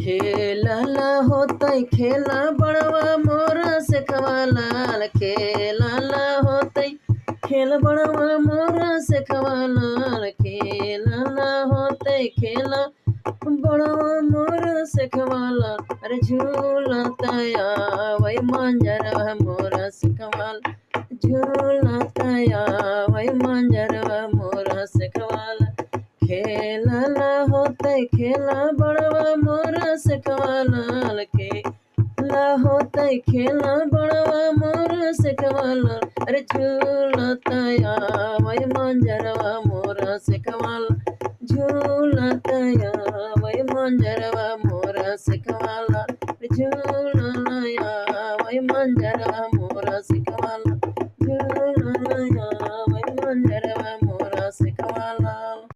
खेलला होतै खेला बड़वा मोरा से खवालाल खेलला होतै खेल बड़वा मोरा से खवालाल खेलला होतै खेला बड़वा मोरा से खवालाल अरे झूलतया वै मांजरवा मोरा से खवाल झूलतया वै मांजरवा मोरा से खवाल खेलला होतै खेला बड़वा मोरा से खवालाल खेला होतै खेला बड़वा मोरा से खवालाल अरे झूलतया वै मांजरवा मोरा से खवाल झूलतया वै मांजरवा मोरा से खवालाल झूलया वै मांजरवा मोरा से खवालाल